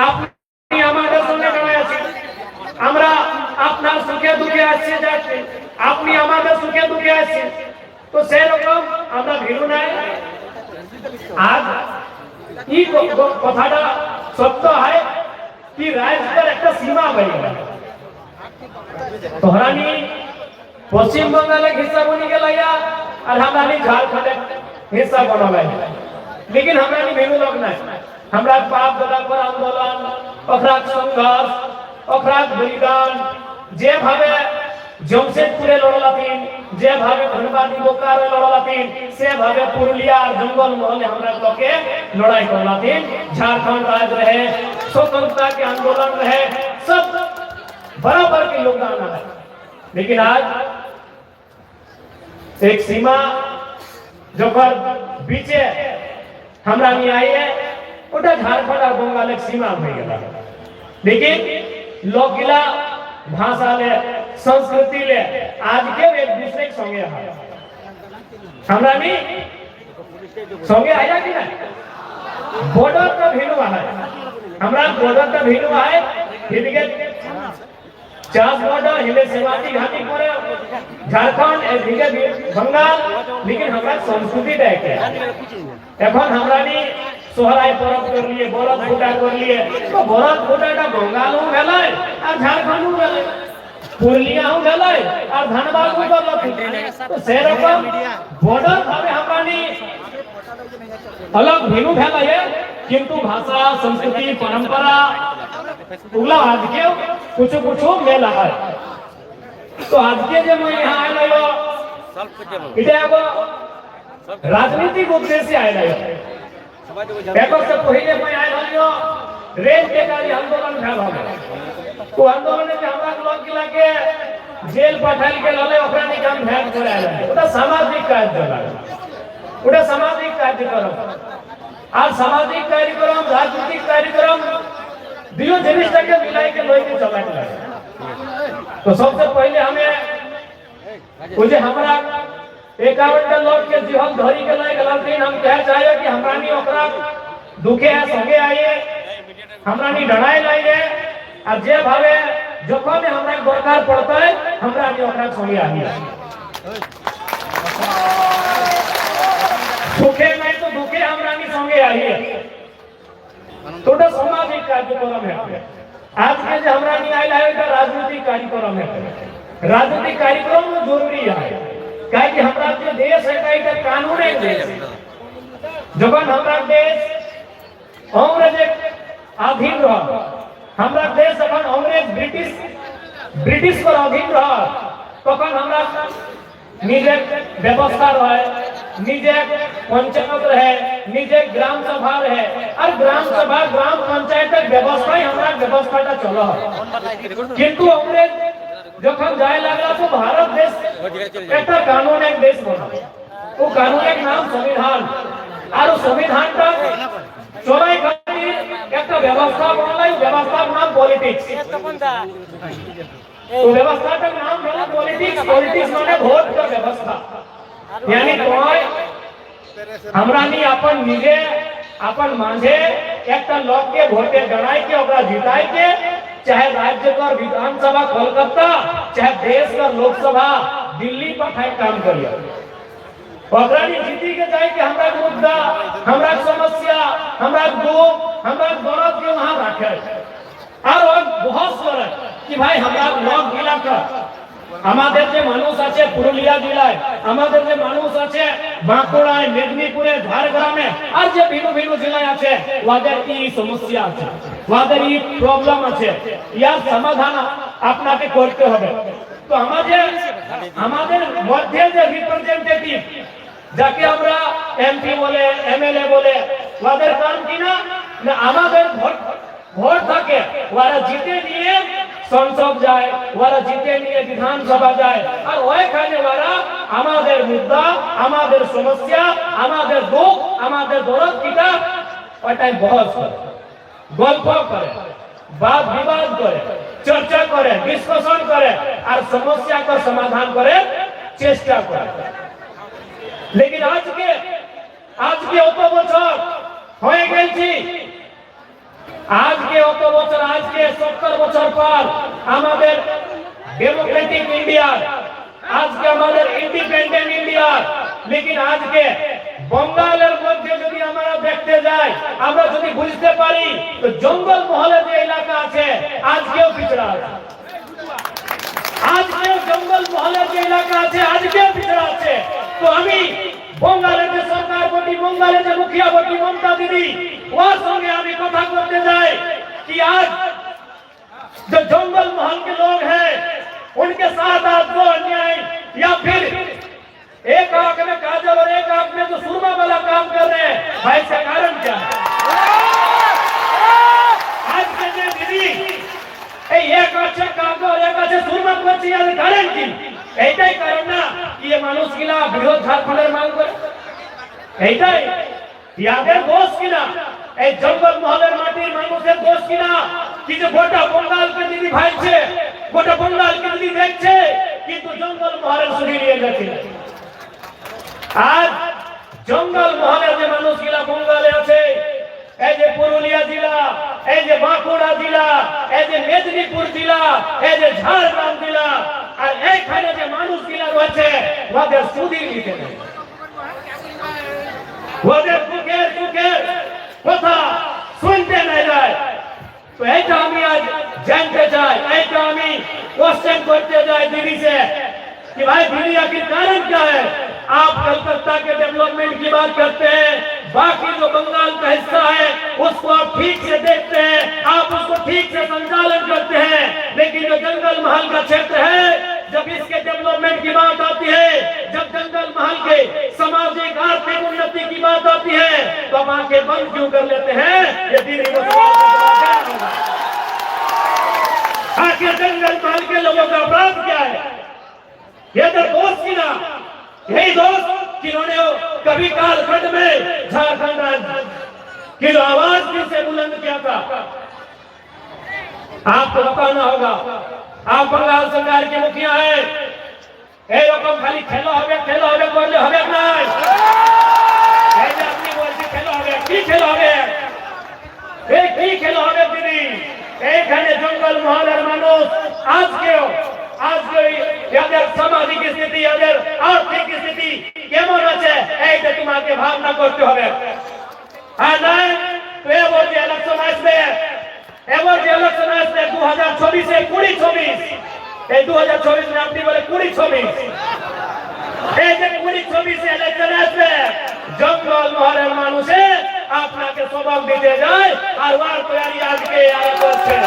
আপনি আমাদের সঙ্গে দাঁড়ায় আছেন, আমরা আপনার সুখে দুঃখে আসছি যাচ্ছি, আপনি আমাদের সুখে দুঃখে আসছেন, তো সেরকম আমরা ভিড় নাই। আজ এই কথাটা সত্য হয় कि রাজ্যের একটা সীমা বেড়ে গেল। তোহরানি পশ্চিম बंगाल हिस्सा बनी गया और हमारी झारखंड हिस्सा बना गया, लेकिन हमारी भेलू लोग नहीं। हमारा बाप दादा पर आंदोलन, अखराक संघर्ष, अखराक बलिदान जे भावे जमशेदपुरे लड़लातीन, जे भावे धनबादी बोकारो लड़लातीन, से भावे पुरुलिया जंगल महल हमरा लोके लड़ाई करलातीन। झारखंड राज्य रहे, स्वतंत्रता के आंदोलन रहे, सब बराबर के योगदान है। लेकिन आज एक सीमा जो पर बीचे हमरा नहीं आई है, उटा झारखंड और बंगाल एक सीमा हो गया। लेकिन लोकगिला भाषा ले, संस्कृति ले आज के एक दूसरे के संगे है। हमरा नहीं संगे आया कि नहीं? बॉर्डर का भिन्नवा है, हमरा बॉर्डर का भिन्नवा है। हिंदके चास बॉर्डर हिले सेवाती घाटी पर झारखंड एदिके बंगाल, लेकिन हमरा संस्कृति देखे এখন हमरा नहीं सोहराय परब कर लिए, बरत फूटा कर लिए, तो बरत फूटाटा बंगालও भेलै और झारखंडও भेलै, पुरुलियाও भेलै और धनबादও भेलै। तो सेरकम बॉर्डर भावे हमरा नहीं अलग भिन्न भेलै, किंतु भाषा, संस्कृति, परंपरा उगला आज के कुछ मेल है। तो आज के जो मैं यहाँ आया इटे एगो राजनीतिक उद्देश्य आया है। पेपर से पहले मैं आया रेल बेकारी आंदोलन भेल हो, तो आंदोलन में हमरा लोग के लागे जेल पठाइल के लले ओकरा निकाम भेल करे आया, ओटा सामाजिक कार्य लगा, ओटा सामाजिक कार्यक्रम और सामाजिक कार्यक्रम, राजनीतिक कार्यक्रम दियो जिनिसटाके मिलाई के लोई के चलाते हैं। तो सबसे पहले हमें मुझे हमरा 51 लोग के जीवन धरी के लय गलतीन हम कह चाहिए कि हमरा नहीं ओकरा दुखे है संगे आइए, हमरा नहीं डराए लाइए, और जे भावे जखन हमरा दरकार पड़ता है हमरा नहीं ओकरा संगे आइए। सुखे नहीं तो दुखे हमरा नहीं संगे आइए। टोटल सामाजिक कार्यक्रम है। आज के जो हमरा नहीं आइल है राजनीतिक कार्यक्रम है। राजनीतिक कार्यक्रम में जरूरी है, काहे कि हमरा जो देश है का कानून है देश। जबन हमरा देश अंग्रेज अधीन रहा, हमरा देश अपन अंग्रेज ब्रिटिश पर अधीन रहा, तखन हमरा निजे व्यवस्था रहे, निजे पंचायत रहे, निजे ग्राम सभा रहे, और ग्राम सभा ग्राम पंचायत व्यवस्था ही हमरा व्यवस्थाटा चलो। किंतु अंग्रेज जखन जाए लगला तो भारत देश एक कानून एक देश बना, वो कानून एक नाम संविधान, और संविधान का चलाई खातिर एक व्यवस्था बनला, व्यवस्था नाम पॉलिटिक्स। तो व्यवस्था का नाम है पॉलिटिक्स, पॉलिटिक्स माने वोट का व्यवस्था। यानी कोई हमरा नहीं अपन निजे अपन मांझे एक लोग के वोटे गणाई के ओकरा जिताई के, चाहे राज्य का विधानसभा कोलकाता, चाहे देश का लोकसभा दिल्ली पर काम करिए, ओकरा नहीं जीती के जाए कि हमरा मुद्दा, हमरा समस्या, हमरा दुख, हमरा दर्द के वहां रखे और बहुत करे कि भाई हमरा लोग मिला कर আমাদের যে মানুষ আছে পুরুলিয়া জেলায়, আমাদের যে মানুষ আছে বাঁকুড়ায়, মেদিনীপুরে, ঝাড়গ্রামে, আর যে ভিন্ন ভিন্ন জেলায় আছে ওদের কি সমস্যা আছে, ওদের কি প্রবলেম আছে, ইয়ার সমাধান আপনাকে করতে হবে। তো আমাদের মধ্যে যে রিপ্রেজেন্টেটিভ যাকে আমরা এমপি বলে, এমএলএ বলে, ওদের কাম কি না আমাদের ভোট থাকে, ওরা জিতে নিয়ে संसद जाए, वाला जीते निये विधानसभा जाए, और वही खाने वाला हमारे मुद्दा, हमारे समस्या, हमारे दुख, हमारे दर्द कीटा और टाइम बहुत करे, गल्प करे, बात विवाद करे, चर्चा करे, डिस्कशन करे, और समस्या का समाधान करे, चेष्टा करे। लेकिन आज के অত বছর হয়ে গেছি আজকে অত বছর, আজকে 70 বছর পর আমাদের ডেমোক্রেটিক ইন্ডিয়া, আজকে আমাদের ইন্ডিপেন্ডেন্ট ইন্ডিয়া, লেকিন আজকে বঙ্গালের মধ্যে যদি আমরা দেখতে যাই, আমরা যদি বুঝতে পারি তো জঙ্গল মহলে যে এলাকা আছে আজকেও পিছড়া আছে, আজকেও জঙ্গল মহলে যে এলাকা আছে আজকেও পিছড়া আছে। তো আমি বঙ্গালের যে সরকার বটি, বঙ্গালের যে মুখিয়া বটি মমতা দিদি, ওর সঙ্গে আমি কথা করতে যাই कि आज जो जंगल महल के लोग हैं उनके साथ आज जो अन्याय या फिर एक आंख में काजल और एक आंख में जो सुरमा वाला काम कर रहे हैं, भाई इसका कारण क्या है? आज के जो दीदी एक आंख काजल और एक आंख सुरमा করছে এর কারণ কি? এইটাই কারণ না কি এই মানুষগুলা বিরোধ ঝাড়খণ্ডের মান করে? এইটাই ইয়াদের দোষ কিনা? এই জঙ্গল মহলের মাটির মানুষের দোষ কিনা কি যে গোটা বঙ্গালকে দিদি ভাইছে, গোটা বঙ্গালকে দিদি দেখছে, কিন্তু জঙ্গল মহলের শুধু নিয়ে যাচ্ছে। আজ জঙ্গল মহলের যে মানুষগুলা বঙ্গালে আছে, এই যে পুরুলিয়া জেলা, এই যে বাঁকুড়া জেলা, এই যে মেদিনীপুর জেলা, এই যে ঝাড়গ্রাম জেলা, আর এইখানে যে মানুষগুলা রয়েছে ওদের সুদী নিতে নেই, ওদের মুখের কথা শুনতে নাই যায়। तो ऐसा हमें आज जानते चाहे, ऐसा हमें क्वेश्चन करते जाए दीदी से कि भाई दीदी आखिर कारण क्या है? आप कलकत्ता के डेवलपमेंट की बात करते हैं, बाकी जो बंगाल का हिस्सा है उसको आप ठीक से देखते हैं, आप उसको ठीक से संचालन करते हैं, लेकिन जो जंगल महल का क्षेत्र है, जब इसके डेवलपमेंट की बात आती है, जब जंगल महल के सामाजिक आर्थिक उन्नति की बात आती है, तो हम आंखें बंद क्यों कर लेते हैं? ये दीदी को आखिर जंगल महल के लोगों का अपराध क्या है? ये तो दोस्त की ना, यही दोस्त जिन्होंने कभी कालखंड में झारखंड राज्य की जो आवाज जिसे बुलंद किया था, आपको बताना होगा। आप बंगाल सरकार के मुखिया है, এই রকম খালি খেলা হবে করলে হবে না। এই যে আপনি বলছেন খেলা হবে, কি খেলা হবে? এই কি খেলা হবে দিদি? এইখানে জঙ্গল মহলের মানুষ আজকেও এদের সামাজিক স্থিতি, এদের আর্থিক স্থিতি কেমন আছে এইটা তোমাকে ভাবনা করতে হবে। আর নয় তো এবার যে ইলেকশন আসবে, 2024-এ 20-24, এই 2024 में আপনি বলে 20-24, এই যে 20-24 ইলেকশন আসবে, জঙ্গল মহলের মানুষে আপনাকে সবক দিতে যায় আর ওয়ার তৈরি আজকে আর করছে।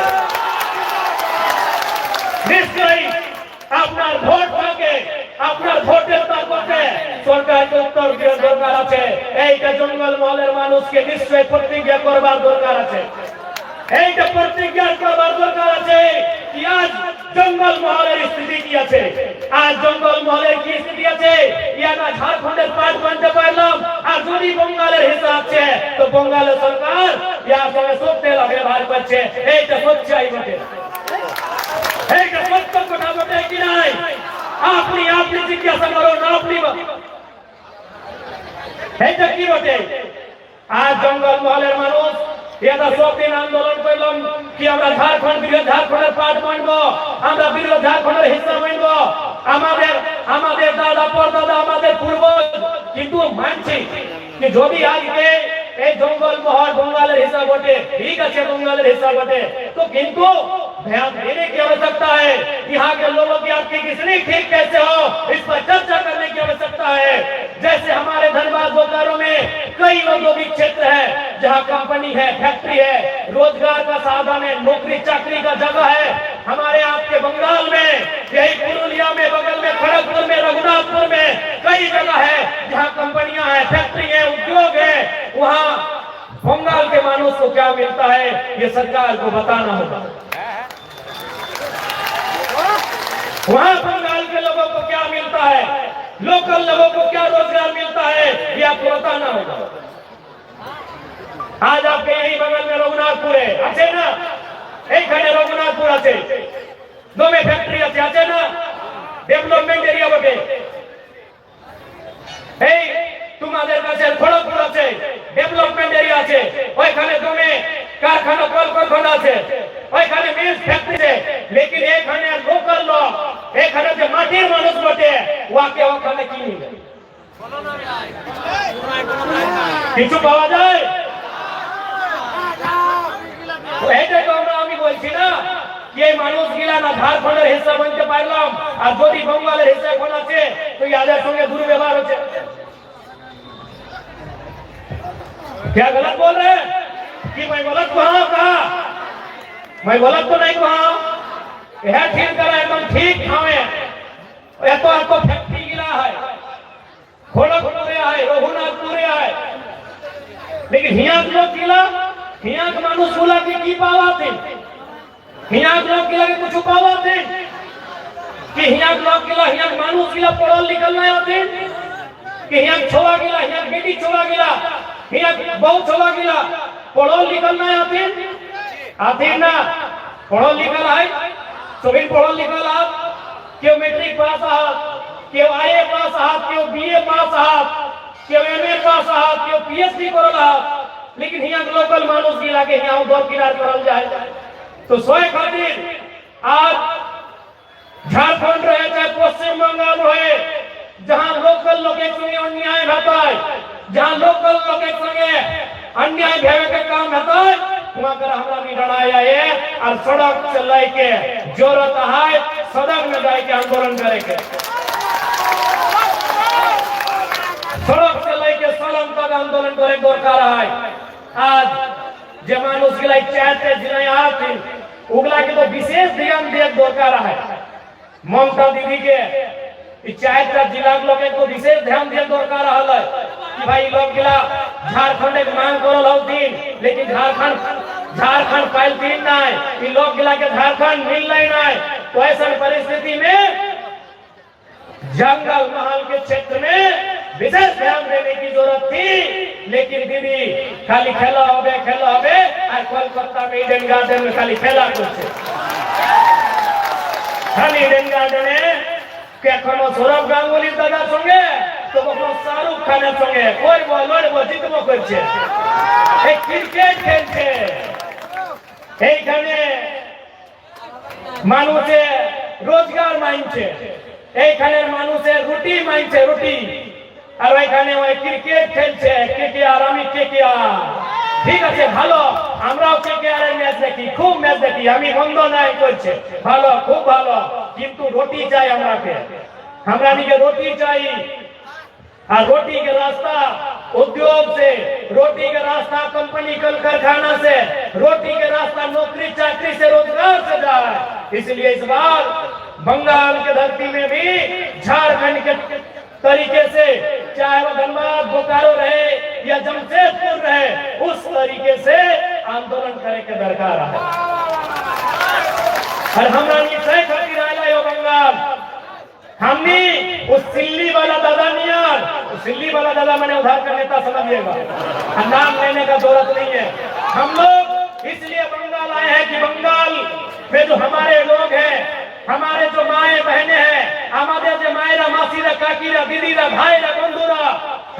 নিশ্চয়ই আপনার ভোট থাকে, আপনার ভোটের তাকতে সরকারকে উত্তর দেওয়ার দরকার আছে। এইটা জঙ্গল মহলের মানুষকে নিশ্চয়ই প্রতিজ্ঞা করবার দরকার আছে, এইটা প্রতিজ্ঞা করবার দরকার আছে কি আজ জঙ্গল মহলের স্থিতি কি আছে, আজ জঙ্গল মহলের কি স্থিতি আছে ইয়াটা ঝাড়খণ্ডের পার্ট বানতে পারলাম। আর যদি বঙ্গালের হিসাব আছে তো বঙ্গালের সরকার ইয়ার সঙ্গে সত্যি ব্যবহার করছে, এইটা সচ্চাই বটে, এইটা সত্য কথা বটে কি নাই? আপনি জিজ্ঞাসা করুন, আপনি এইটা কি বটে? আজ জঙ্গল মহলের মানুষ এটা সব দিন আন্দোলন করলাম কি আমরা ঝাড়খণ্ডের পার্ট মানবো, আমরা বিরোধ ঝাড়খণ্ডের হিস্সা মানবো, আমাদের দাদা পরদাদা আমাদের পূর্বজ, কিন্তু মানছি कि যদি আজকে এই জঙ্গল মহল বঙ্গালের হিসাব বটে, ঠিক আছে बंगालेर हिस्सा बटे, तो किंतु ध्यान देने की आवश्यकता है। यहाँ के लोगों की आपकी किसने ठीक कैसे हो इस पर चर्चा करने की आवश्यकता है। जैसे हमारे धनबाद बोकारो में कई औद्योगिक क्षेत्र है जहाँ कंपनी है, फैक्ट्री है, रोजगार का साधन है, नौकरी चाकरी का जगह है। हमारे आपके बंगाल में यही पुरुलिया में, बगल में खड़गपुर में, रघुनाथपुर में कई जगह है जहाँ कंपनियां है, फैक्ट्री है, उद्योग है। वहाँ बंगाल के मानुष को क्या मिलता है ये सरकार को बताना होगा। वहाँ बंगाल के लोगों को क्या मिलता है, लोकल लोगों को क्या रोजगार मिलता है ये आपको बताना होगा। आज आपके यही बगल में रघुनाथपुर है, अच्छे ना, এইখানে রঘুনাথপুর আছে, দমে ফ্যাক্টরি আছে না, ডেভেলপমেন্ট এরিয়া বটে। এই তোমাদের কাছে খড়গপুর আছে, ডেভেলপমেন্ট এরিয়া আছে, ওইখানে দমে কারখানা কলকারখানা আছে, ওইখানে মিল ফ্যাক্টরি আছে, লেকিন এখানে লোকাল লোক, এখানে যে মাটির মানুষ বটে, ওকে ওখানে কি মিলে? কিছু পাওয়া যায়? এটাই তো আমি বলছি না, যে মানুষ গিলা না ঝাড়খণ্ডের হিসাব বলতে পারলাম, আর যদি বঙ্গালের হিসাব কোন আছে তো ইয়াদের সঙ্গে দুর্ব্যবহার হচ্ছে। क्या गलत बोल रहे हैं कि मैं गलत कहा? कहा मैं गलत तो नहीं कहा, यह ठीक करा एकदम ठीक हमें। यह तो आपको फैक्ट्री गिरा है, खोड़पुरे है, रघुनाथपुरे है, लेकिन हियाक लोग गिला, हियाक मानुष बोला कि पावा थे, हियाक लोग गिला के कुछ पावा थे कि हियाक लोग गिला, हियाक मानुष गिला पढ़ल लिखल नहीं आते कि हियाक छोड़ा गिला, हियाक बेटी छोड़ा गिला, हियाक बहुत छोड़ा गिला पढ़ल लिखल नहीं आते? आते ना, पढ़ल लिखल है, सभी पढ़ल लिखल है, क्यों मैट्रिक पास है, क्यों आईए पास है, क्यों बीए पास है, क्यों एमए पास है, क्यों पीएचडी करल है, लेकिन हियाक लोकल मानुष गिला के हियाक दौर किनार करल जाए। तो सोए खातिर आज झारखंड रहे चाहे पश्चिम बंगाल रहे, जहां लोकल लोग एक संगे अन्याय होता है, जहां लोकल लोग एक संगे अन्याय भेवे के काम होता है, वहां कर हमरा भी लड़ाई है और सड़क चलाए के जरूरत है, सदन में जाए के आंदोलन करे के, सड़क चलाए के सलम तक आंदोलन करे दरकार है। आज जे मानुष गिला चाहते जिले आते उगला के तो विशेष ध्यान दे दरकार है। ममता दीदी के चारटा जिला लोग को विशेष ध्यान दिया दरकार है कि भाई लोग गिला झारखंड एक मांग करल होतीन, लेकिन झारखंड पाइल तीन नहीं, कि लोग गिला के झारखंड मिल नहीं। तो ऐसा परिस्थिति में जंगल महल के क्षेत्र में विशेष ध्यान देने की जरूरत थी, लेकिन दीदी खाली खेला होबे और कोलकाता में ईडन गार्डन में खाली खेला करছে, खाली ईडन गार्डने এখনো সৌরভ গাঙ্গুলির দাদার সঙ্গে তো কখনো শাহরুখ খানের সঙ্গে ওই লড়বো জিতবো করছে, এই ক্রিকেট খেলছে। এইখানে মানুষে রোজগার মাইনছে, এইখানে মানুষের রুটি মাইনছে, রুটি, আর ওইখানে ওই ক্রিকেট খেলছে, কেকেআর, আমি কেকেআর। ঠিক আছে, ভালো, আমরাও কেকেআর এর ম্যাচ দেখি, খুব ম্যাচ দেখি, আমি বন্ধ নাই করছে, ভালো, খুব ভালো, কিন্তু रोटी চাই আমরাকে, हमरा নিকে रोटी চাই। और रोटी के रास्ता उद्योग से, रोटी के रास्ता कंपनी कल कारखाना से, रोटी के रास्ता नौकरी चाकरी से, रोजगार से जाए। इसलिए इस बार बंगाल के धरती में भी झारखंड के तरीके से, चाहे वो धनबाद, बोकारो रहे या जमशेदपुर रहे, उस तरीके से आंदोलन करे के दरकार है। और हमरा निश्चय खातिर आयला यो बंगाल, हमने उस सिल्ली वाला दादा नियर, सिल्ली वाला दादा मैंने उधार का नेता समझिएगा, नाम लेने का जरूरत नहीं है। हम लोग इसलिए बंगाल आए हैं कि बंगाल में जो हमारे लोग हैं, हमारे जो माए बहने हैं, हमारे जो मायरा, मासीरा, काकीरा, दीदीरा, भाईरा, बंधुरा,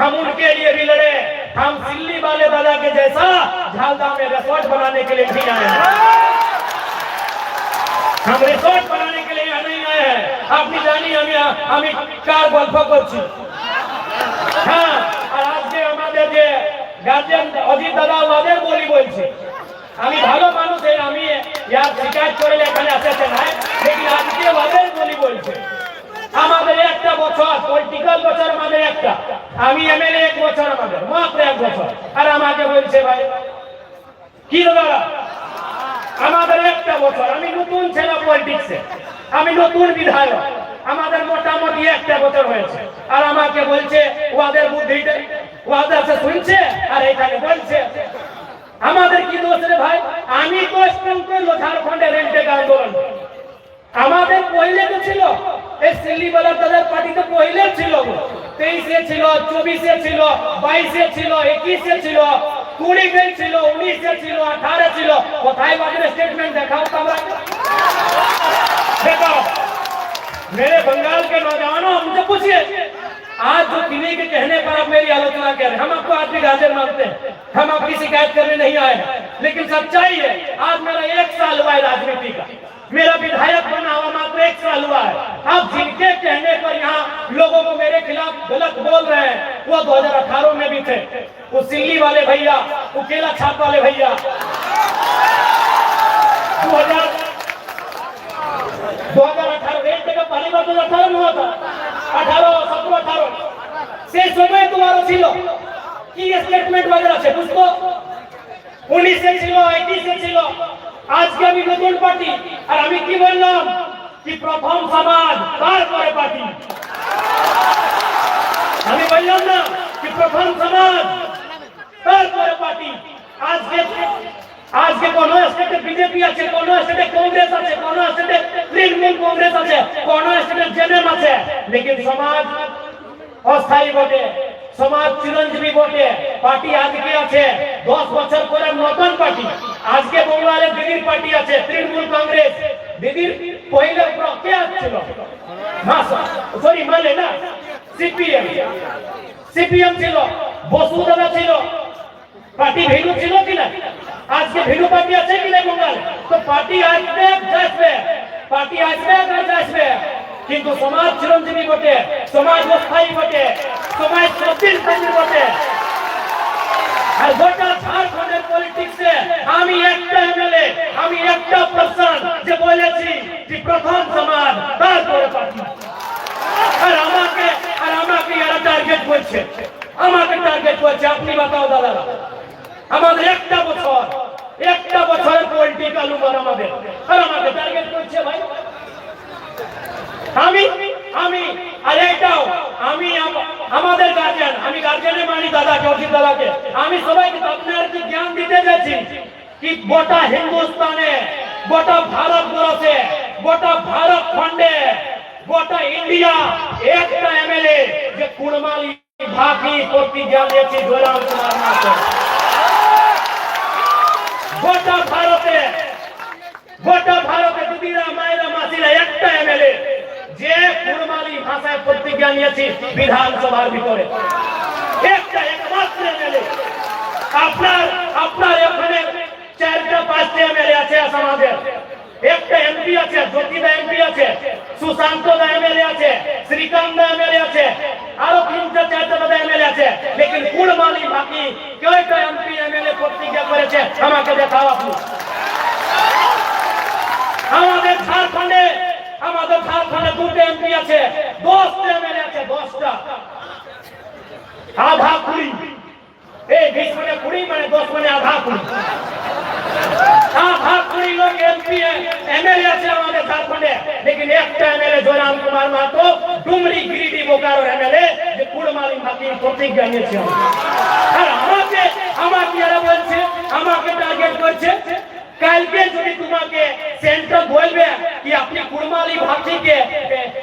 हम उनके लिए भी लड़े। हम सिल्ली वाले दादा के जैसा झालदा में रिसोर्ट बनाने के लिए नहीं आए हैं, हम रिसोर्ट बनाने के लिए यहाँ नहीं आए हैं। আপনি জানি আমি কার গল্প করছি। হ্যাঁ, আর আজকে আমাদের যে গার্জিয়ান অজিত দাদা ওদের বলছি, আমি ভালো মানুষ, আমি ইয়ার শিকায়ত করে এখানে আসতে নাই, लेकिन আজকে ওদের বলছে আমাদের একটা বছর পলিটিক্যাল বছর, আমাদের একটা, আমি এমএলএ 1 বছর, আমাদের মাত্র 1 বছর, আর আমাকে বলছে ভাই কি দাদা আমাদের একটা বছর, আমি নতুন ছেলে পলিটিক্সে, আমি নতুন বিধায়ক, আমাদের মোটামুটি একটা বছর হয়েছে, আর আমাকে বলছে ওদের বুদ্ধিটা ওদের সে শুনছে আর এখানে বলছে আমাদের কি দোষ রে ভাই? আমি তো স্ট্রং করলো ঝাড়খণ্ডে রেন্টে আন্দোলন, আমাদের পहिले তো ছিল এই সিল্লিওয়ালা দাদার পার্টি, তো পहिले ছিল, 23-এ ছিল, 24-এ ছিল, 22-এ ছিল, 21-এ ছিল, 20-এ ছিল, 19-এ ছিল, 18-এ ছিল। কোথায় বাজারে স্টেটমেন্ট দেখাও তোমরা, देखो मेरे बंगाल के नौजवानों, हमसे पूछिए आज जो किन्हीं के कहने पर आप मेरी आलोचना कर रहे हैं, हम आपको आज भी गाजर मानते हैं, हम आपकी शिकायत करने नहीं आए हैं, लेकिन सच्चाई है आज मेरा 1 साल हुआ है राजनीति का, मेरा विधायक बना हुआ मात्र 1 साल हुआ है। आप जिनके कहने पर यहाँ लोगों को मेरे खिलाफ गलत बोल रहे हैं वो 2018 में भी थे, वो सिल्ली वाले भैया, वो केला छाप वाले भैया 2018 एक जगह पहली बार 2018 में हुआ था, 18 से समय तुम्हारा ছিল কি স্টেটমেন্ট वगैरह আছে বুঝতো 19 से ছিল 21 से ছিল আজকে আমি নতুন পার্টি আর আমি কি বললাম কি প্রথম সমাজ তারপরে পার্টি আমি বললাম না কি প্রথম সমাজ তারপরে পার্টি আজকে কোন স্টেটে বিজেপি আছে, কোন স্টেটে কংগ্রেস আছে, কোন স্টেটে তৃণমূল কংগ্রেস আছে, কোন স্টেটে জেএমএম আছে, लेकिन সমাজ অস্থায়ী বটে, সমাজ চিরঞ্জীবী বটে। পার্টি আজকে আছে 10 বছর পরে নতুন পার্টি, আজকে বাংলায় দিদির পার্টি আছে তৃণমূল কংগ্রেস, দিদির পহিলে কে ছিল সরি মানে না সিপিএম ছিল, বসুন্ধরা ছিল, পার্টি ভেনু ছিল কিনা, আজকে ভেনু পার্টি আছে কিনা বাংলায়, তো পার্টি আসবে যাবে, পার্টি আসবে আর যাবে, কিন্তু সমাজ চিরঞ্জীবী বটে, সমাজ অস্থায়ী বটে, সমাজ প্রতিষ্ঠান বটে। আর গোটা ঝাড়খণ্ডের পলিটিক্সে আমি একটা এমএলএ, আমি একটা পার্সন যে বলেছি যে প্রথম সমাজ তারপরে পার্টি। আর আমাকে এরা টার্গেট করছে, আমাকে টার্গেট করছে। আপনি বাতাও দাদারা, আমাদের একটা বছরের পলিটিক্যাল উমর আমাদের, আর আমাকে টার্গেট করছে ভাই। আমি আর এটাও আমি আমাদের গার্জিয়ান, আমি গার্জিয়ানে মানি দাদাকে, অজিত দাদাকে, আমি সবাইকে আপনার কি জ্ঞান দিতে যাচ্ছি কি গোটা হিন্দুস্তানে, গোটা ভারতবর্ষে, গোটা ভারত খণ্ডে, গোটা ইন্ডিয়া একটা এমএলএ যে কুড়মালি ভাকি প্রতিজ্ঞা দিয়েছে জয়রাম কুমার মাহাতো। গোটা ভারতে দিদিরা মায়েরা মাসিরা একটা এমএলএ যে কুড়মালি ভাষায় প্রতিজ্ঞা নিয়েছে বিধানসভার ভিতরে, একটা একমাত্র এমএলএ। আপনার এখানে 4টা-5টা এমএলএ আছে সমাজের, একটা এমপি আছে, জ্যোতিদা এমপি আছে, সুশান্ত দা এমএলএ আছে, শ্রীকান্ত দা এমএলএ আছে, আরো 3-4টা এমএলএ আছে, লেকিন কুড়মালি বাকি কয়টা এমপি এমএলএ প্রতিজ্ঞা করেছে আমাকে দেখাও আপনি। আমাদের ঝাড়খণ্ডে 2টা এমপি আছে, 10টা এমএলএ আছে, 10টা, আধা কুড়ি, এই 20 মানে 20 মানে 10 মানে আধা কুড়ি, আধা কুড়ি লোক এমপি এমএলএ আছে আমাদের ঝাড়খণ্ডে, লেকিন একটা এমএলএ জয়রাম কুমার মাহাতো ডুমরি গিরিডি বোকারোর এমএলএ যে কুড়মালি ভাকি প্রতিজ্ঞা নিয়েছে। আর আমাকে এরা বলছে, আমাকে টার্গেট করছে, কালকে যদি তোমাকে সেন্টার বলবে কি আপনি কুড়মালি ভাকিকে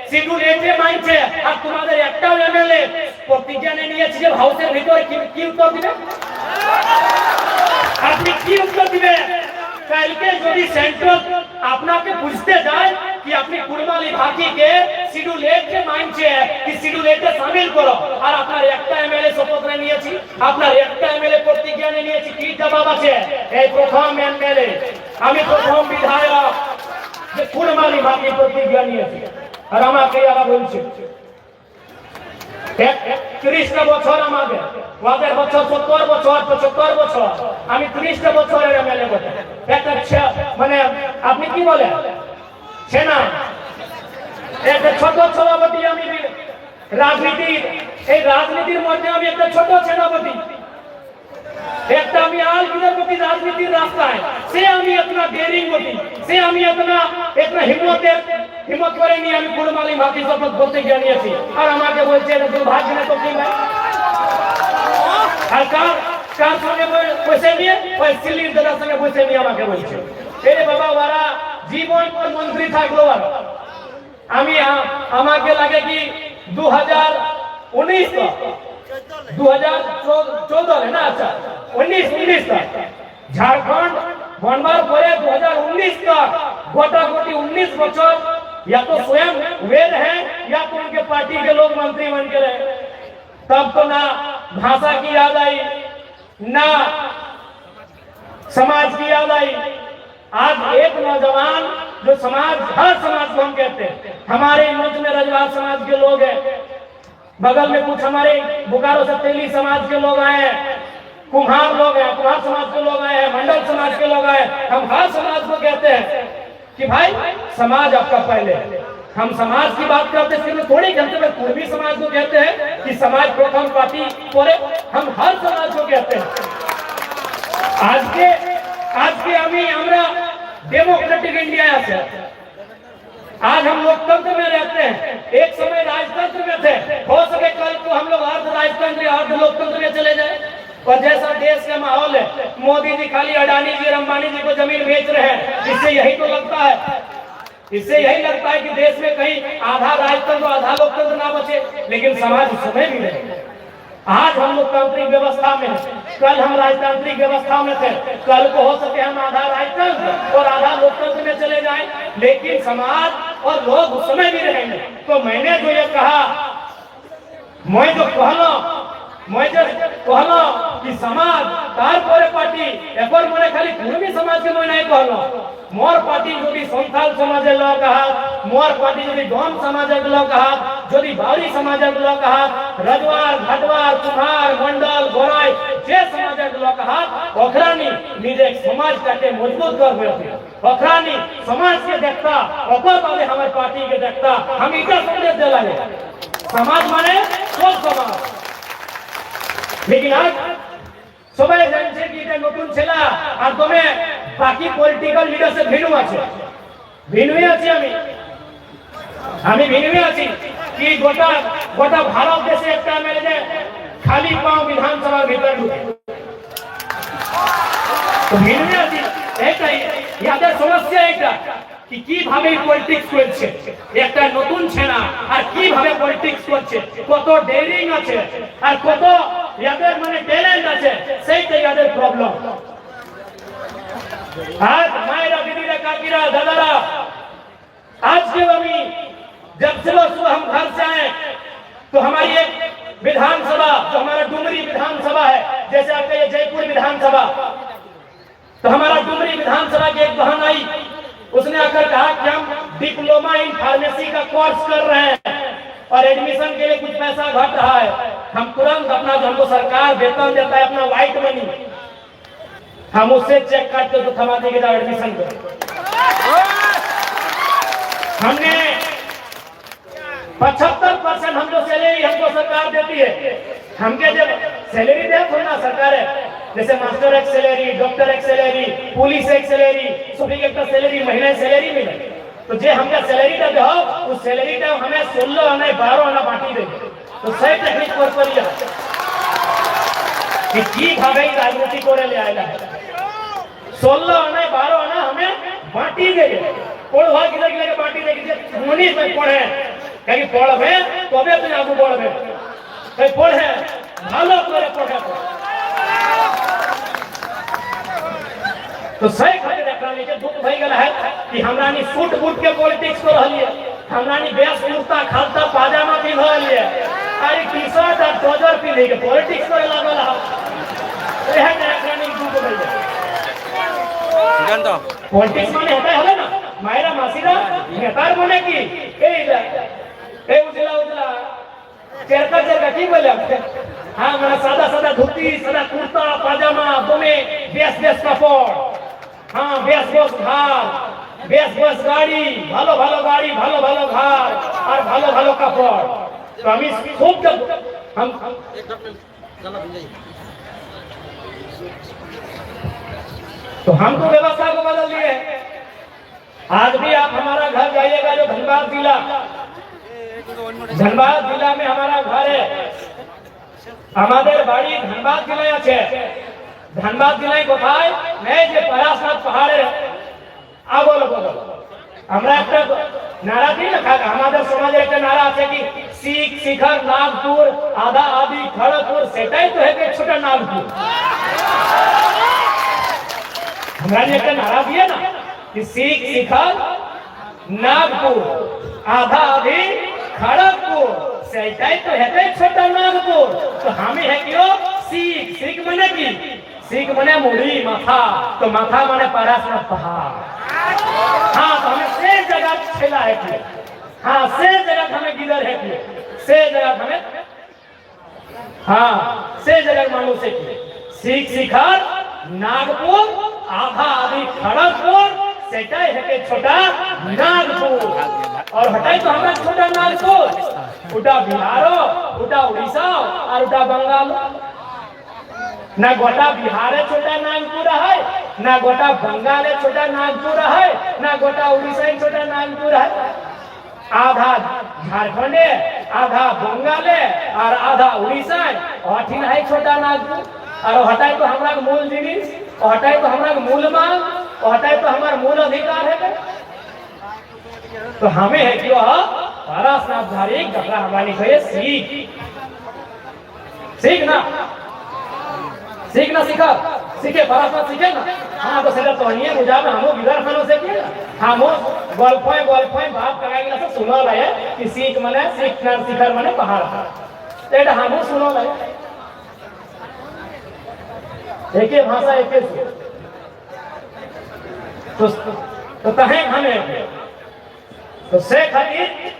শিডিউল এতে মানছে আর তোমাদের একটা এমএলএ প্রতিজ্ঞা নিয়েছে যে হাউসের ভিতরে কি উত্তর দিবে? আপনি কি উত্তর দিবে? কালকে যদি সেন্ট্রাল আপনাকে বুঝতে যায় কি আপনি কুড়মালি ভাকিকে শিডিউল এতে মানছে কি শিডিউল এতে শামিল করো, আর আপনার একটা এমএলএ শপথ নিয়েছি, আপনার একটা এমএলএ প্রতিজ্ঞা নিয়েছি, কি জবাব আছে? এই প্রথম এমএলএ, আমি প্রথম বিধায়ক যে কুড়মালি ভাকি প্রতিজ্ঞা নিয়েছি। আর আমাকে এরা বলছে 30টা বছর আমাদের, ওদের বছর 70 বছর 75 বছর, আমি 30টা বছরের এমএলএ বটে, একটা মানে আপনি কি বলেন সেনা, একটা ছোট সভাপতি আমি রাজনীতির মধ্যে, আমি একটা ছোট সেনাপতি, একটা আমি आल विदर्भ राजनीति रास्ताয় সে আমি इतना डेयरिंग होती, সে আমি इतना हिम्मत করে নিয়ে আমি কুড়মালি ভাকি শপথ করতে গিয়েছি। আর আমাকে বলছে দুর্ভাগ্য না তো কি ভাই, আর কার সঙ্গে বসে নিয়ে ওই সিলির দাদার সঙ্গে বসে নিয়ে আমাকে বলছে এরে বাবা ওরা জীবন পর মন্ত্রী থাকলো। আর আমি আমাকে লাগে কি 2014 না, আচ্ছা 19 तक झारखंड बनवार परे 2019 तक गोटी 19 बच्चों या तो स्वयं वेद है या तो उनके पार्टी के लोग मंत्री बन के रहे। तब तो ना भाषा की याद आई, ना समाज की याद आई। आज एक नौजवान जो समाज, हर समाज को हम कहते हैं, हमारे मंच में रजवाड़ समाज के लोग हैं, बगल में कुछ हमारे बोकारो से तेली समाज के लोग आए हैं, कुम्हार लोग हैं, कुम्हार समाज के लोग आए हैं, मंडल समाज के लोग आए। हम हर समाज को कहते हैं कि भाई समाज आपका पहले। हम समाज की बात करते हैं, थोड़ी कहते हैं पूर्वी समाज को कहते हैं कि समाज प्रथम पार्टी पर, हम हर समाज को कहते हैं। आज के আমরা डेमोक्रेटिक इंडिया আছে, आज हम लोकतंत्र में रहते हैं। एक समय राजतंत्र में थे, हो सके कल को हम लोग अर्ध राजतंत्र या अर्ध लोकतंत्र में चले जाए। और जैसा देश का माहौल है, मोदी जी खाली अडानी जी, अंबानी जी को जमीन बेच रहे हैं। इससे यही तो लगता है, इससे यही लगता है कि देश में कहीं आधा राजतंत्र आधा लोकतंत्र ना बचे। लेकिन समाज उस समय भी नहीं। आज हम लोकतांत्रिक व्यवस्था में हैं, कल हम राजतांत्रिक व्यवस्था में थे, कल को हो सके हम आधा राजतंत्र और आधा लोकतंत्र में चले जाएं। लेकिन समाज और लोग उस समय भी रहेंगे। तो मैंने जो ये कहा, मैं जो कहलो कि समाज तार परे पार्टी एपर मने खाली पूर्वी समाज के मैं नहीं कहलो। मोर पार्टी যদি संथाल समाजेर लोक हाथ, मोर पार्टी যদি डोम समाजेर लोक हाथ, যদি बाउरी समाजेर लोक हाथ, रजवाड़ घाटवाड़ कुम्हार मंडल गोराई जे समाजेर लोक हाथ, ओखरानी निजे समाज काटे मजबूत करबे। ओखरानी समाज के देखता, ओकर बादे हमार पार्टी के देखता। हम इटा संदेश देलाले समाज माने सब समाज। लेकिन आज সবাই জানছে কি এটা নতুন ছেলা, আর তুমি বাকি পলিটিক্যাল লিডারসে ভিন্ন আছে, ভিন্নই আছি আমি ভিন্নই আছি কি গোটা ভারত দেশে একটা মেলে যে খালি পাও বিধানসভার ভিতর ঢুকে, তো ভিন্নই আছি। এটাই ইয়াদের সমস্যা, এটা কি কিভাবে পলিটিক্স করছে একটা নতুন ছেনা, আর কিভাবে পলিটিক্স করছে, কত ডেয়ারিং আছে আর কত ইয়াদের মানে ট্যালেন্ট আছে, সেইটাই ইয়াদের প্রবলেম। आज मायरा दीदीरा काकीरा दादारा, आज जब सुबह हम घर से आए तो हमारी एक विधानसभा, जो हमारा डुमरी विधानसभा है, जैसे आपका ये जयपुर विधानसभा, तो हमारा डुमरी विधानसभा की एक बहन आई, उसने आकर कहा कि हम डिप्लोमा इन फार्मेसी का कोर्स कर रहे हैं और एडमिशन के लिए कुछ पैसा घट रहा है। हम तुरंत अपना, जो हमको सरकार वेतन देता है अपना व्हाइट मनी, हम उससे चेक काटते तो थमा देंगे एडमिशन को। हमने 75% हम जो सैलरी हमको सरकार देती है, हमके जब सैलरी दे थोड़ा सरकार है, जैसे मास्टर एक सैलरी, डॉक्टर एक सैलरी, पुलिस एक सैलरी, सभी एक सैलरी, महीने सैलरी मिले, तो जे हमका सैलरी दे हो उस सैलरी टा हमें 16 आना 12 आना बांटी देंगे। तो सही टेक्निक पर करिए कि भावे राजनीति करे ले आएगा 16 आना 12 आना हमें बांटी देंगे। कोड़ भाग किधर के बांटी देंगे, मुनी में पढ़े कहीं पढ़बे तबे तो आगू बढ़बे, कहीं पढ़े भालो करे पढ़े तो सही खातिर देखला नीचे दुख भई गेल है कि हमरानी सूट बूट के पॉलिटिक्स कर रहलिए, हमरानी बेस कुर्ता खालता पाजामा पिन्ह रहलिए, अरे टी-शर्ट और ट्राउजर पिन्ह के पॉलिटिक्स करे लागल है। एहे देखलानी दुख भई गेल। जान तो पॉलिटिक्स माने होता है ना मायरा मासीरा नेतार माने की ए उजला चेरका की बोले हाँ मेरा सादा धोती, सादा कुर्ता पाजामा, दोमे बेस कपड़, हाँ बेस घर, बेस गाड़ी, भालो गाड़ी, भालो घर और भालो कपड़। तो हम खूब हम तो हम तो व्यवस्था को बदल दिए। आज भी आप हमारा घर जाइएगा, जो धनबाद जिला में हमारा घर है, हमारे बाड़ी धनबाद जिले আছে। धनबाद जिले কোথায় मैं যে পরাশনাথ পাহাড়ে আগল আমরা একটা নারা দিই না, আমাদের সমাজে একটা নারা আছে কি শিখ শিখর নাগপুর আধা আদি খড়গপুর, সেটাই তো है ছোট नागपुर। हमरा ने একটা নারা দিয়ে না कि শিখ শিখর नागपुर आधा आधी खड़गपुर, सेटाई तो हेते छोटा नागपुर तो हमें है क्यों सीख सीख माने की सीख माने मुड़ी माथा तो माथा माने पारासना पहाड़ हाँ तो हमें से जगह खेला है कि हाँ से जगह हमें किधर है कि से जगह हमें हाँ से जगह मानो से सीख शिखर नागपुर आधा आदि खड़गपुर सेटाई है के छोटा नागपुर और हटाई तो हमारा छोटा नागपुर उटा बिहारो उटा उड़ीसा और उटा बंगाल ना गोटा बिहारे छोटा नागपुर है ना गोटा बंगाले छोटा नागपुर है ना गोटा उड़ीसा छोटा नागपुर है आधा झारखंडे आधा बंगाले और आधा उड़ीसा और है छोटा नागपुर और हटाई तो हमारा मूल जिनिस और हटाई तो हमारा मूल मांग और हटाई तो हमारा मूल अधिकार है तो हमें है कि वह पारासनाधारी कपड़ा हमारी है सीख सीख ना सीखा सीखे पारासनाथ सीखे ना हाँ तो सेटा तो नहीं बुझा में हमो विदर खानो से किया हमो गोल्फोय बात कराएंगे ना तो सुनो लाए कि सीख माने सीखना शिखर माने पहाड़ एटा हमो सुनो लाए एक ही भाषा एक ही तो कहें हमें तो से खातिर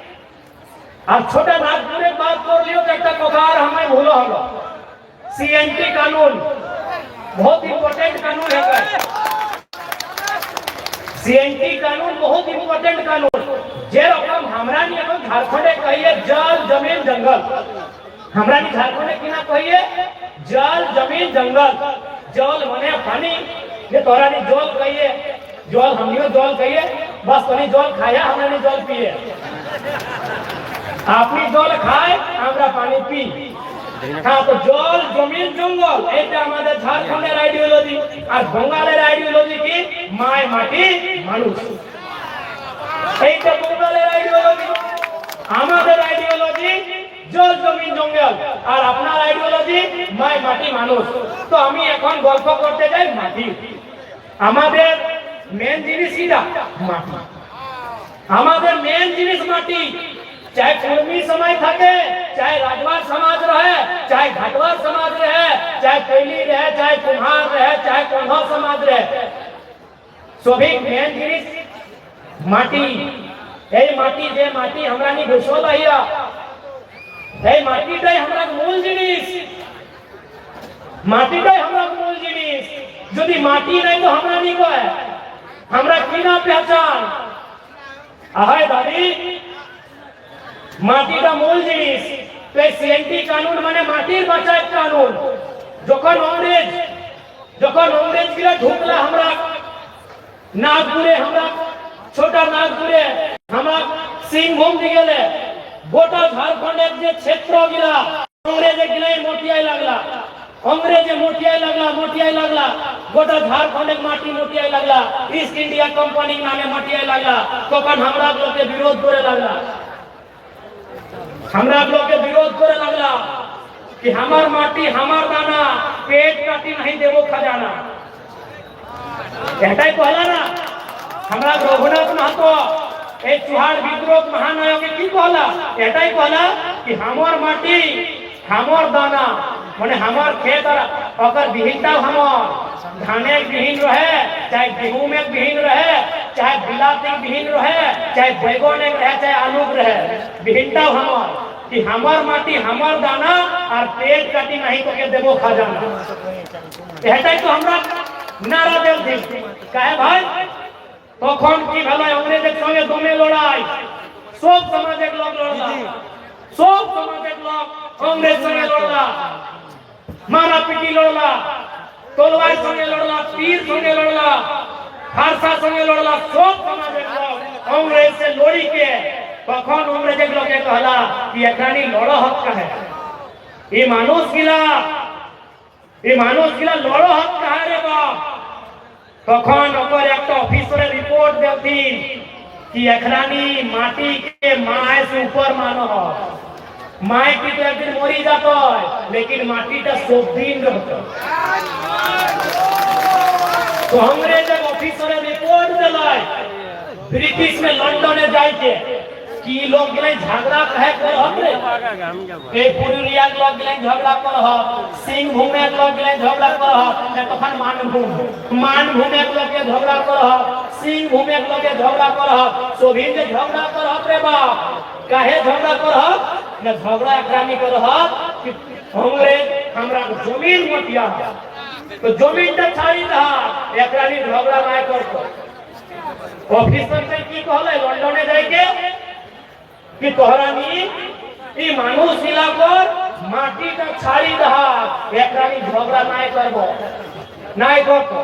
अब छोटा नागपुर एक बात कर लियो कि एक कोकार हमें भूलो हम सीएनटी कानून बहुत इंपॉर्टेंट कानून है सीएनटी कानून बहुत इंपॉर्टेंट कानून जे रकम हमरा नहीं हम झारखंड कहिए जल जमीन जंगल हमरा नहीं झारखंड की ना कहिए जल जमीन जंगल जल माने पानी ये तोरा नहीं जल कहिए जल हमनियो जल कहिए बस तनी जल खाया हमरा नहीं जल पिए आपनी जल खाए हमरा पानी पी हाँ तो जल जमीन जंगल এটা আমাদের ঝাড়খণ্ডের আইডিওলজি আর বঙ্গালের আইডিওলজি কি মায় মাটি মানুষ এইটা বঙ্গালের আইডিওলজি আমাদের আইডিওলজি জল জমিন জঙ্গল আর আপনার আইডিওলজি মায় মাটি মানুষ তো আমি এখন গল্প করতে যাই মাটি আমাদের মেন জিনিস কিটা মাটি আমাদের মেন জিনিস মাটি चाहे कुर्मी समाज থাকে चाहे राजवार समाज रहे चाहे घाटवार समाज रहे चाहे कैली रहे चाहे कुम्हार रहे चाहे कोन्हा समाज रहे सभी मेन जिनिस माटी এই মাটি যে মাটি আমরা নি ঘোষল আইয়া এই মাটিটাই আমরা মূল জিনিস মাটিটাই আমরা মূল জিনিস যদি মাটি নাই তো আমরা নি কয় আমরা কি না পहचान আহাই দাদি মাটিটা মূল জিনিস তো সিএনটি কানুন মানে মাটির বাঁচার কানুন যখন অংরেজ গুলা ঢুকলা আমরা নাগপুরে আমরা ছোটা নাগপুরে আমরা সিংভূম দিগেলে গোটা ঝাড়খণ্ডের যে ক্ষেত্র গুলা অংরেজে গিলাই মোটিয়াই লাগলা গোটা ঝাড়খণ্ডের মাটি মোটিয়াই লাগলা ইস্ট ইন্ডিয়া কোম্পানির নামে মোটিয়াই লাগলা তখন আমরা লোকে বিরোধ করে লাগলা हमरा लोग के विरोध करे लगला कि हमार माटी हमार दाना पेट काटी नहीं देवो खजाना एटाई कहला ना हमरा रघुनाथ महतो ए चुहाड़ विद्रोह महानायक के की कहला एटाई कहला कि हमार माटी हमार दाना माने हमार खेत अगर विहीनता हमार धाने विहीन रहे चाहे गेहूं में विहीन रहे चाहे बिलाती विहीन रहे चाहे बैगन रहे चाहे आलू रहे विहीनता हमार कि हमार माटी हमार दाना और पेट काटी नहीं तो के देबो खजाना एटाई तो हमरा नारा देल थी काहे भाई তখন কি ভালো अंग्रेजের সঙ্গে দমে লড়াই সব সমাজের লোক লড়লা সব সমাজের লোক अंग्रेज সঙ্গে লড়লা মারা পিটি লড়লা তলোয়ার সঙ্গে লড়লা তীর সঙ্গে লড়লা ফারসা সঙ্গে লড়লা সব সমাজের লোক अंग्रेज से লড়ি के তখন अंग्रेजের লোকে कहला कि এখানি লড় হক কাহে এই মানুষগুলা লড় হক কাহে রে বাপ তখন ওপর একটা অফিসারের রিপোর্ট দেলথিন कि एखरानी माटी के माय से ऊपर मानो हो माय की तो एक दिन मरी जाता है लेकिन माटी का सब दिन रहता तो अंग्रेज ऑफिसर रिपोर्ट दिलाई ब्रिटिश में लंदन जाके कि लोग गले झगड़ा कहे कर हमरे ए पुरुलिया के लोग गले झगड़ा कर ह सिंह भूमे के लोग गले झगड़ा कर ह ने तखन मान भूमे के लोग के झगड़ा कर ह सिंह भूमे के लोग के झगड़ा कर ह सोभिन के झगड़ा कर ह रे बाप काहे झगड़ा कर ह ने झगड़ा एकरानी कर ह कि हमरे हमरा जमीन मतिया तो जमीन त छाड़ी रहा एकरानी झगड़ा ना करतो ऑफिसर से की कहले लंडने जाके कि तोहरानी ई मानुष इलाकोर माटी का छाड़ी रहा एकरानी झगड़ा ना करबो ना करतो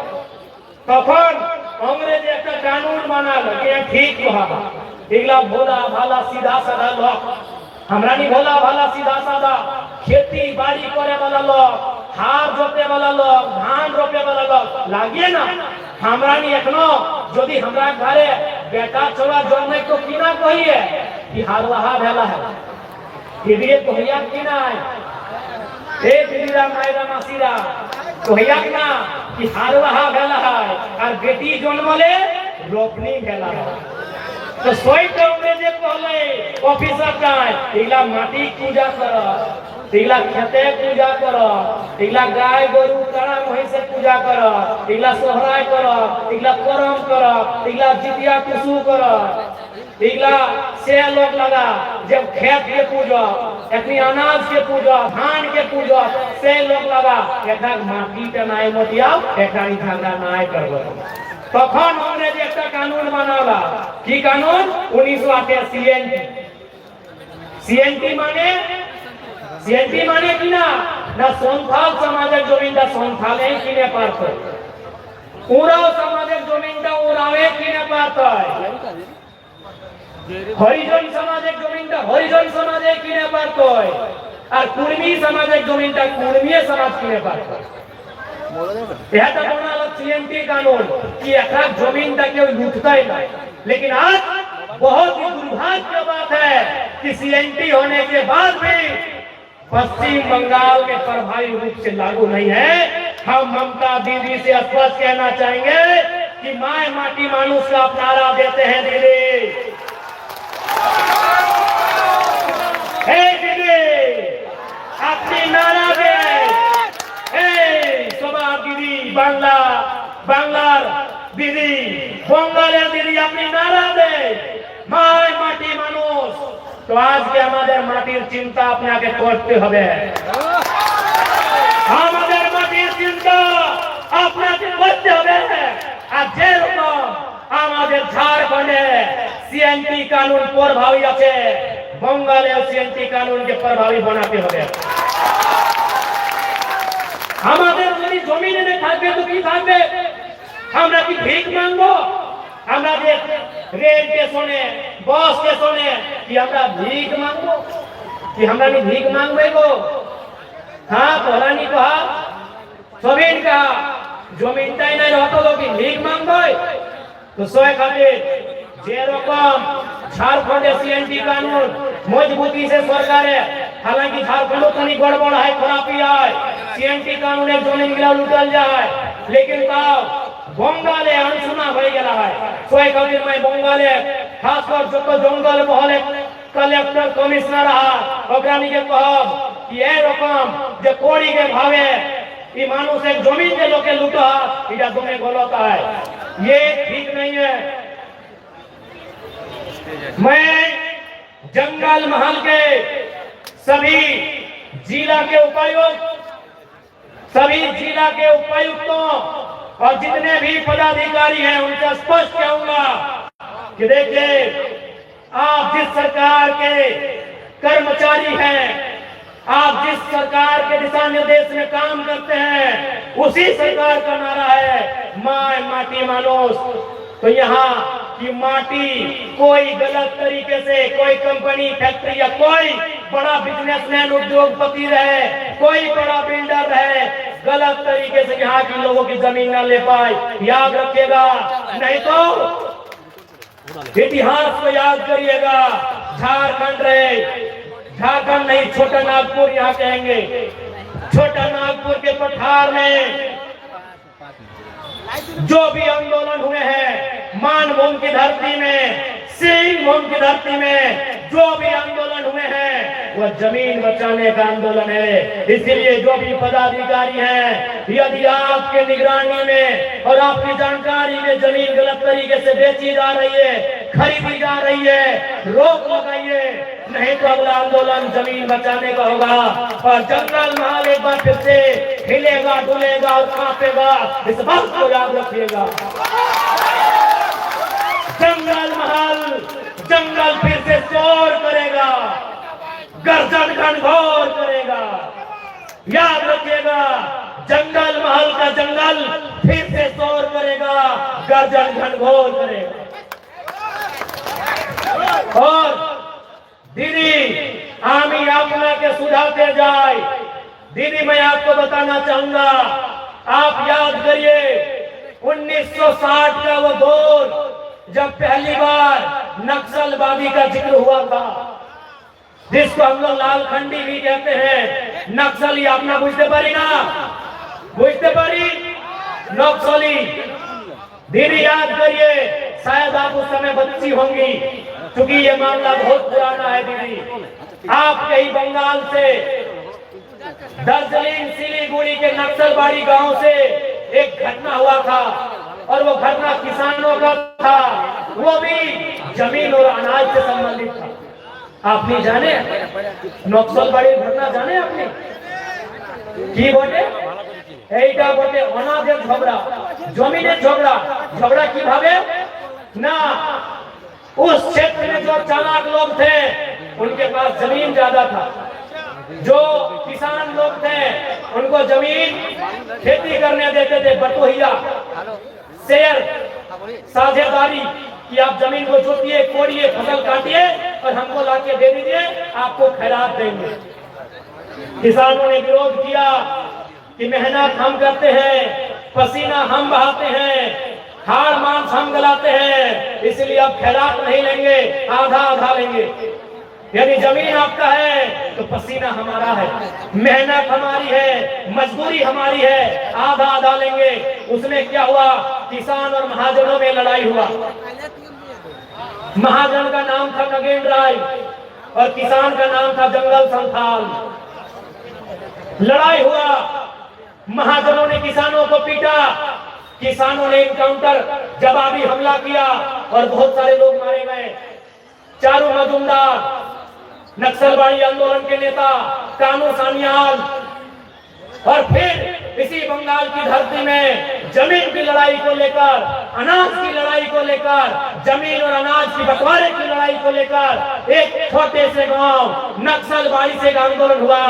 तখন अंग्रेज एक कानून बनाल कि ठीक कहा इगला भोला भाला सीधा साधा लोग हमरा नहीं भोला भाला सीधा साधा खेती बाड़ी करे वाला लोग हार जोते वाला लोग धान रोपे वाला लोग लागिए ना हमरा नहीं एखनो यदि हमरा घरे बेटा छोरा जन्मे तो किना कहिए कि हारवाहा भेला है दीदी कहिया किना है ए दीदीरा मायरा मासीरा कहिया ना कि हारवाहा भेला है और बेटी जन्मले रोपनी भेला है तो सोई तो अंग्रेजे कहले ऑफिसर का इला माटी पूजा कर इला खेते पूजा कर इला गाय गोरु काड़ा मही से पूजा कर इला सोहराय कर इला करम कर इला जितिया कुसु कर इला से लोग लगा जब खेत के पूजा अपनी अनाज के पूजा धान के पूजा से लोग लगा एकरा माटी पे नाय मतिया एकरा झगड़ा नाय करबो तখন अंग्रेज एक कानून बनाला की कानून 1908 सीएनटी माने कि ना संथाल समाजक जमीनটা संथाले किने पारतो उराव समाजक जमीनটা उरावे किने पारतो हरिजन समाजक जमीनটা हरिजन समाजे किने पारतो और कुर्मी समाजक जमीनটা कुर्मी समाज किने पारतो यह तो बनाला सीएनटी कानून कि एकरा जमीन तक कोई लूटता ही नहीं लेकिन आज बहुत ही दुर्भाग्य की बात है कि सीएनटी होने के बाद भी पश्चिम बंगाल में प्रभावी रूप से लागू नहीं है हम ममता दीदी से स्पष्ट कहना चाहेंगे कि माय माटी मानुष का आप नारा देते हैं दीदी हे दीदी अपनी नारा दे बांग्लार दीदी बंगालेर दीदी अपनी नारा दे माय माटी मानुष तो आज के हमारे माटिर चिंता আপনাকে করতে হবে আমাদের মাটির চিন্তা আপনাকে করতে হবে আর যেরকম আমাদের ঝাড়খণ্ডে सीएनटी कानून प्रभावी আছে बंगाले सीएनटी कानून के प्रभावी बनाते হবে আমাদের যদি জমিনে না থাকবে তো কি থাকবে আমরা কি ভিক মাংবো আমরা যে রেল স্টেশনে বাস স্টেশনে কি আমরা ভিক মাংবো কি আমরা নি ভিক মাংবে গো হ্যাঁ তোরানি কহা জমিন का জমিনটাই নাই হতো তো কি ভিক মাংবে তো সয় খাতে যে রকম झारखंड सीएनटी कानून मजबूती से सरकार है हालांकि झारखंड तनी गड़बड़ है खराबी है सीएनटी कानून एक जमीन गिरा लुटल जाए लेकिन ताव बंगाले अनसुना हो गया है सोए खातिर में बंगाले खासकर जो तो जंगल महले कलेक्टर कमिश्नर रहा ओकरानी के कहब कि ए रकम जे कोड़ी के भावे ई मानुष एक जमीन के लोग के लूटा इटा तुम्हें गलत है ये ठीक नहीं है मैं जंगल महल के सभी जिला के उपायुक्तों और जितने भी पदाधिकारी हैं उनसे स्पष्ट कहूंगा कि देखिए आप जिस सरकार के कर्मचारी हैं आप जिस सरकार के दिशा निर्देश में काम करते हैं उसी सरकार का नारा है माय माटी मानुष तो यहाँ की माटी कोई गलत तरीके से कोई कंपनी फैक्ट्री या कोई बड़ा बिजनेसमैन उद्योगपति रहे कोई बड़ा बिल्डर रहे गलत तरीके से यहाँ के लोगों की जमीन न ले पाए याद रखिएगा नहीं तो इतिहास को याद करिएगा झारखंड नहीं छोटा नागपुर यहाँ कहेंगे छोटा नागपुर के पठार में जो भी आंदोलन हुए हैं मान भूमि की धरती में सिंह भूमि की धरती में जो भी आंदोलन हुए हैं वह जमीन बचाने का आंदोलन है। इसलिए जो भी पदाधिकारी हैं, यदि आपके निगरानी में और आपकी जानकारी में जमीन गलत तरीके से बेची जा रही है, खरीदी जा रही है, रोक लगाइए, नहीं तो अगला आंदोलन जमीन बचाने का होगा और जंगल महल एक बार फिर से हिलेगा, डुलेगा और कांपेगा। इस बात को याद रखिएगा। जंगल महल, जंगल फिर से शोर करेगा, गर्जन घनघोर करेगा। याद रखिएगा, जंगल महल का जंगल फिर से शोर करेगा, गर्जन घनघोर करेगा। और दीदी आमी अपना के सुझाते जाए। दीदी मैं आपको बताना चाहूंगा, आप याद करिए 1960 का वो दौर जब पहली बार नक्सलवादी का जिक्र हुआ था, जिसको हम लोग लालखंडी भी कहते हैं। नक्सली अपना बुझते पारी ना, बुझते पारी नक्सली। दीदी याद करिए, शायद आप उस समय बच्ची होंगी, क्योंकि ये मामला बहुत पुराना है। दीदी आप कहीं बंगाल से दार्जिलिंग सिलीगुड़ी के नक्सलबाड़ी गांव से एक घटना हुआ था और वो घटना किसानों का था, वो भी जमीन और अनाज से संबंधित था। आपने जाने नक्सलबाड़ी घटना जाने आपने की बोले এইটা বটে অনাজের ঝগড়া, জমিনের ঝগড়া। ঝগড়া কিভাবে ना, उस क्षेत्र में जो चालाक लोग थे उनके पास जमीन ज्यादा था। जो किसान लोग थे उनको जमीन खेती करने देते थे, बटोहिया शेयर साझेदारी कि आप जमीन को जोतिए, कोड़िए, फसल काटिए और हमको लाके दे दीजिए, आपको खैरात देंगे। किसानों ने विरोध किया कि मेहनत हम करते हैं, पसीना हम बहाते हैं, हाड़ मांस हम गलाते हैं, इसलिए अब खैरात नहीं लेंगे, आधा आधा लेंगे। यानी जमीन आपका है तो पसीना हमारा है, मेहनत हमारी है, मजदूरी हमारी है, आधा आधा लेंगे। उसमें क्या हुआ, किसान और महाजनों में लड़ाई हुआ। महाजन का नाम था नगेन राय और किसान का नाम था जंगल संथाल। लड़ाई हुआ, महाजनों ने किसानों को पीटा, किसानों ने इनकाउंटर जवाबी हमला किया और बहुत सारे लोग मारे गए। चारू मजुमदार, नक्सलवादी आंदोलन के नेता कानू सान्याल, और फिर इसी बंगाल की धरती में जमीन की लड़ाई को लेकर, अनाज की लड़ाई को लेकर, जमीन और अनाज की बंटवारे की लड़ाई को लेकर एक छोटे से गांव नक्सलवादी से आंदोलन हुआ,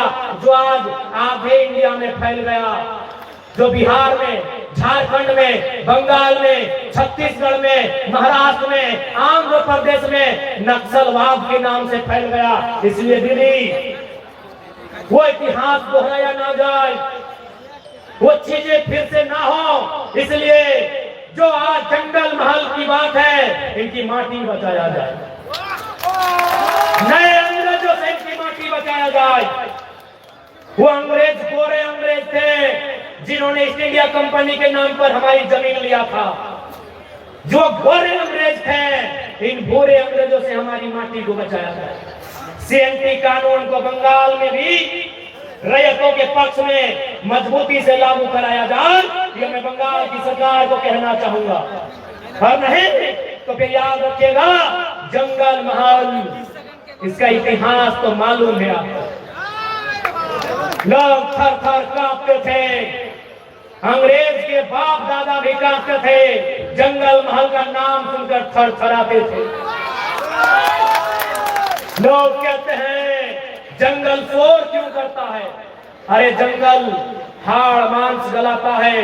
जो आज आधे इंडिया में फैल गया। जो बिहार में, झारखंड में, बंगाल में, छत्तीसगढ़ में, महाराष्ट्र में, आंध्र प्रदेश में नक्सलवाद के नाम से फैल गया। इसलिए दीदी वो इतिहास दोहराया ना जाए, वो चीजें फिर से ना हो, इसलिए जो आज जंगल महल की बात है, इनकी माटी बचाया जाए, नए अंग्रेजों से इनकी माटी बचाया जाए। वो अंग्रेज गोरे अंग्रेज थे जिन्होंने ईस्ट इंडिया कंपनी के नाम पर हमारी जमीन लिया था। जो गोरे अंग्रेज थे, इन गोरे अंग्रेजों से हमारी माटी को बचाया जाए। सीएनटी कानून को बंगाल में भी रैयतों के पक्ष में मजबूती से लागू कराया जाए, ये मैं बंगाल की सरकार को कहना चाहूंगा। और नहीं तो फिर याद रखिएगा, जंगल महल इसका इतिहास तो मालूम है आपको। लोग थर थर कांपते थे, अंग्रेज के बाप दादा भी कांपते थे, जंगल महल का नाम सुनकर थर थराते थे। लोग कहते हैं जंगल शोर क्यों करता है? अरे जंगल हाड़ मांस गलाता है,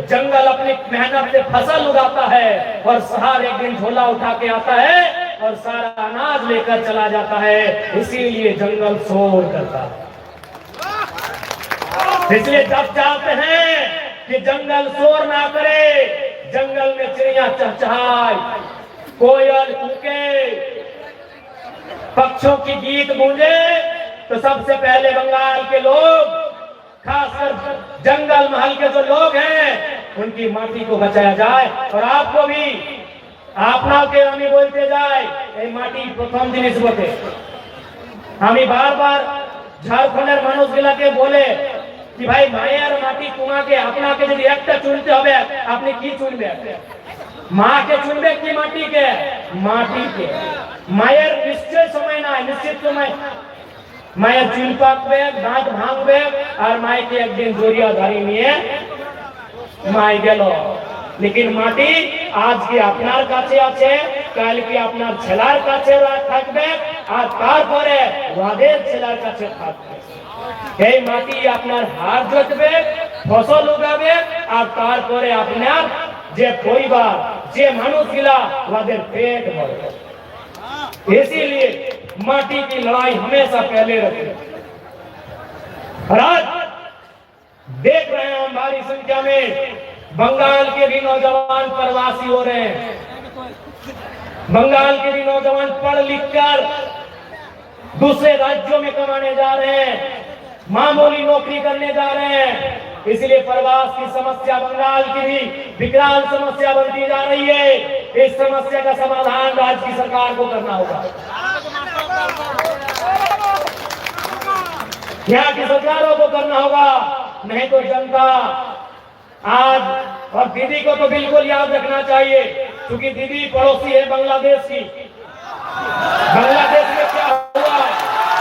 जंगल अपनी मेहनत से फसल उगाता है और शहर एक दिन झोला उठा के आता है और सारा अनाज लेकर चला जाता है, इसीलिए जंगल शोर करता है। इसलिए जब चाहते हैं कि जंगल शोर ना करे, जंगल में चिड़िया चहचहाए, कोयल कूके, पक्षियों की गीत गूंजे, तो सबसे पहले बंगाल के लोग, खासकर जंगल महल के जो लोग हैं, उनकी माटी को बचाया जाए। और आपको भी আপনাকে আমি বলতে যাই এই মাটি প্রথম জিনিস বটে। আমি বারবার ঝাড়খণ্ডের মানুষগুলাকে বলে कि भाई मायर माटी तुम्हाके আপনাকে যদি একটা চুনতে হবে আপনি কি চুনবেন? মা के चुनबे की माटी के? माटी के। मायर निश्चय समय ना निश्चित समय मायर चुन पाकबे दांत भांगबे और माय के एक दिन জড়িয়া ধরি নিয়ে মাই গেল। लेकिन মাটি আজকে আপনার কাছে আছে, কালকে আপনার ছেলের কাছে থাকবে আর তারপরে ওদের ছেলের কাছে থাকবে। এই মাটি আপনার হাত জোটবে, ফসল উগাবে আর তারপরে আপনার যে পরিবার যে মানুষগুলা ওদের পেট ভরবে। इसीलिए माटी की लड़ाई हमेशा पहले रखें। और आज देख रहे हैं हम भारी संख्या में बंगाल के भी नौजवान प्रवासी हो रहे हैं। बंगाल के भी नौजवान पढ़ लिख कर दूसरे राज्यों में कमाने जा रहे हैं, मामूली नौकरी करने जा रहे हैं। इसलिए प्रवास की समस्या बंगाल की भी विकराल समस्या बनती जा रही है। इस समस्या का समाधान राज्य की सरकार को करना होगा, यहाँ की सरकारों को करना होगा, नहीं तो जनता आज। और दीदी को तो बिल्कुल याद रखना चाहिए क्योंकि दीदी पड़ोसी है बांग्लादेश की। बांग्लादेश